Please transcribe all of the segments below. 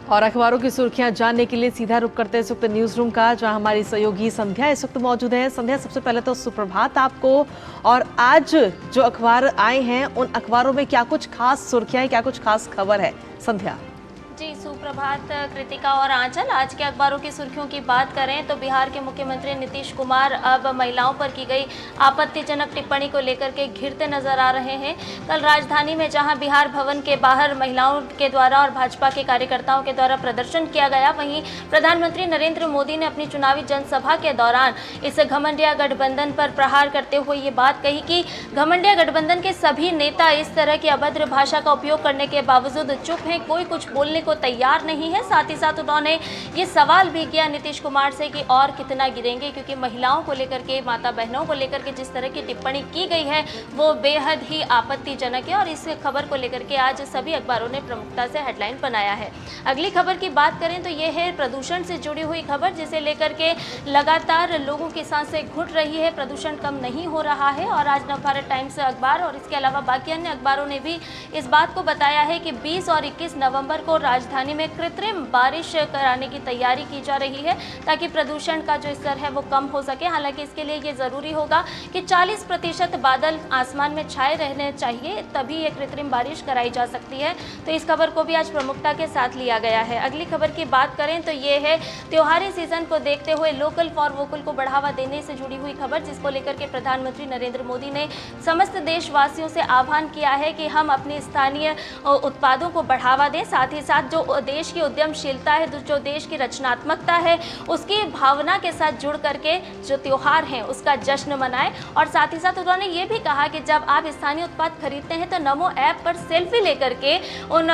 और अखबारों की सुर्खियां जानने के लिए सीधा रुख करते हैं इस वक्त न्यूज रूम का, जहां हमारी सहयोगी संध्या इस वक्त मौजूद है। संध्या, सबसे पहले तो सुप्रभात आपको। और आज जो अखबार आए हैं उन अखबारों में क्या कुछ खास सुर्खियां हैं, क्या कुछ खास खबर है? संध्या जी, सुप्रभात कृतिका और आंचल। आज के अखबारों की सुर्खियों की बात करें तो बिहार के मुख्यमंत्री नीतीश कुमार अब महिलाओं पर की गई आपत्तिजनक टिप्पणी को लेकर के घिरते नजर आ रहे हैं। कल राजधानी में जहां बिहार भवन के बाहर महिलाओं के द्वारा और भाजपा के कार्यकर्ताओं के द्वारा प्रदर्शन किया गया, वहीं प्रधानमंत्री नरेंद्र मोदी ने अपनी चुनावी जनसभा के दौरान इस घमंडिया गठबंधन पर प्रहार करते हुए ये बात कही कि घमंडिया गठबंधन के सभी नेता इस तरह की अभद्र भाषा का उपयोग करने के बावजूद चुप हैं, कोई कुछ बोलने को तैयार नहीं है। साथ ही साथ उन्होंने ये सवाल भी किया नीतीश कुमार से कि और कितना गिरेंगे, क्योंकि महिलाओं को लेकर के, माता बहनों को लेकर के जिस तरह की टिप्पणी की गई है वो बेहद ही आपत्तिजनक है। और इस खबर को लेकर के आज सभी अखबारों ने प्रमुखता से हेडलाइन बनाया है। अगली खबर की बात करें तो ये है प्रदूषण से जुड़ी हुई खबर, जिसे लेकर के लगातार लोगों की सांसें घुट रही है। प्रदूषण कम नहीं हो रहा है और आज नवभारत टाइम्स अखबार और इसके अलावा बाकी अन्य अखबारों ने भी इस बात को बताया है कि 20 और 21 नवंबर को राजधानी में कृत्रिम बारिश कराने की तैयारी की जा रही है, ताकि प्रदूषण का जो स्तर है वो कम हो सके। हालांकि इसके लिए ये जरूरी होगा कि 40% बादल आसमान में छाए रहने चाहिए, तभी ये कृत्रिम बारिश कराई जा सकती है। तो इस खबर को भी आज प्रमुखता के साथ लिया गया है। अगली खबर की बात करें तो ये है त्योहारी सीजन को देखते हुए लोकल फॉर वोकल को बढ़ावा देने से जुड़ी हुई खबर, जिसको लेकर के प्रधानमंत्री नरेंद्र मोदी ने समस्त देशवासियों से आह्वान किया है कि हम अपने स्थानीय उत्पादों को बढ़ावा दें। साथ ही साथ जो देश की उद्यमशीलता है, जो देश की रचनात्मकता है, उसकी भावना के साथ जुड़ करके जो त्योहार हैं उसका जश्न मनाएं। और साथ ही साथ उन्होंने ये भी कहा कि जब आप स्थानीय उत्पाद खरीदते हैं तो नमो ऐप पर सेल्फी लेकर के उन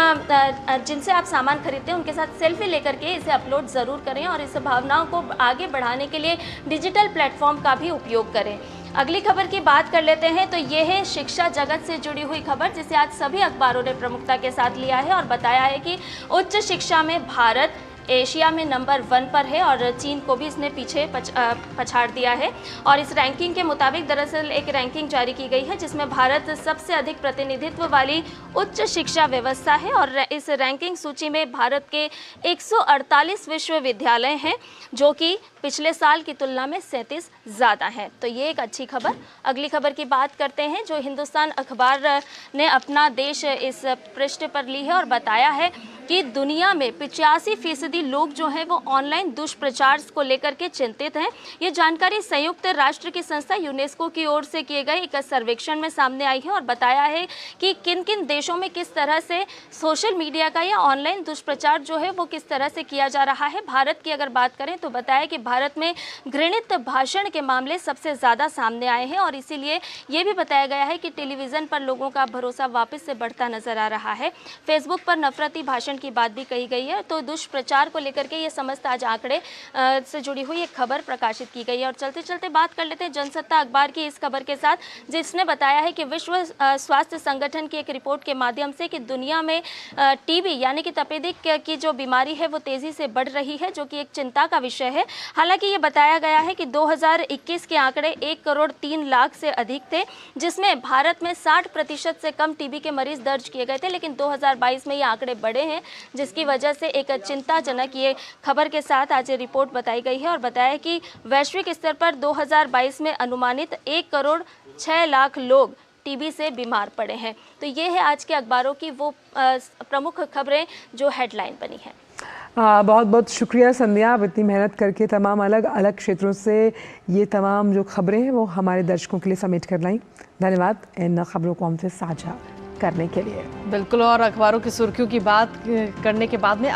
जिनसे आप सामान खरीदते हैं उनके साथ सेल्फी लेकर के इसे अपलोड ज़रूर करें और इस भावनाओं को आगे बढ़ाने के लिए डिजिटल प्लेटफॉर्म का भी उपयोग करें। अगली खबर की बात कर लेते हैं तो ये है शिक्षा जगत से जुड़ी हुई खबर, जिसे आज सभी अखबारों ने प्रमुखता के साथ लिया है और बताया है कि उच्च शिक्षा में भारत एशिया में नंबर 1 पर है और चीन को भी इसने पीछे पछाड़ दिया है। और इस रैंकिंग के मुताबिक दरअसल एक रैंकिंग जारी की गई है जिसमें भारत सबसे अधिक प्रतिनिधित्व वाली उच्च शिक्षा व्यवस्था है। और इस रैंकिंग सूची में भारत के 148 विश्वविद्यालय हैं, जो कि पिछले साल की तुलना में 37 ज़्यादा हैं। तो ये एक अच्छी खबर। अगली खबर की बात करते हैं, जो हिंदुस्तान अखबार ने अपना देश इस पृष्ठ पर ली है और बताया है कि दुनिया में 85% लोग जो हैं वो ऑनलाइन दुष्प्रचार को लेकर के चिंतित हैं। ये जानकारी संयुक्त राष्ट्र की संस्था यूनेस्को की ओर से किए गए एक सर्वेक्षण में सामने आई है और बताया है कि किन किन देशों में किस तरह से सोशल मीडिया का या ऑनलाइन दुष्प्रचार जो है वो किस तरह से किया जा रहा है। भारत की अगर बात करें तो बताया कि भारत में घृणित भाषण के मामले सबसे ज़्यादा सामने आए हैं और इसीलिए ये भी बताया गया है कि टेलीविज़न पर लोगों का भरोसा वापस से बढ़ता नजर आ रहा है। फेसबुक पर नफरती भाषण की बात भी कही गई है। तो दुष्प्रचार को लेकर के ये समस्त आज आंकड़े से जुड़ी हुई एक खबर प्रकाशित की गई है। और चलते चलते बात कर लेते हैं जनसत्ता अखबार की इस खबर के साथ, जिसने बताया है कि विश्व स्वास्थ्य संगठन की एक रिपोर्ट के माध्यम से कि दुनिया में टीबी यानी कि तपेदिक की जो बीमारी है वो तेजी से बढ़ रही है, जो कि एक चिंता का विषय है। हालांकि ये बताया गया है कि 2021 के आंकड़े 1 करोड़ 3 लाख से अधिक थे, जिसमें भारत में 60% से कम टीबी के मरीज दर्ज किए गए थे। लेकिन 2022 में ये आंकड़े बढ़े हैं, जिसकी वजह से एक चिंताजनक ये खबर के साथ आज रिपोर्ट बताई गई है और बताया कि वैश्विक स्तर पर 2022 में अनुमानित 1 करोड़ 6 लाख लोग टीबी से बीमार पड़े हैं। तो ये है आज के अखबारों की वो प्रमुख खबरें जो हेडलाइन बनी है। बहुत बहुत शुक्रिया संध्या, आप इतनी मेहनत करके तमाम अलग अलग क्षेत्रों से ये तमाम जो खबरें हैं वो हमारे दर्शकों के लिए समेट कर लाई। धन्यवाद इन खबरों को हमसे साझा करने के लिए। बिल्कुल। और अखबारों की सुर्खियों की बात करने के बाद में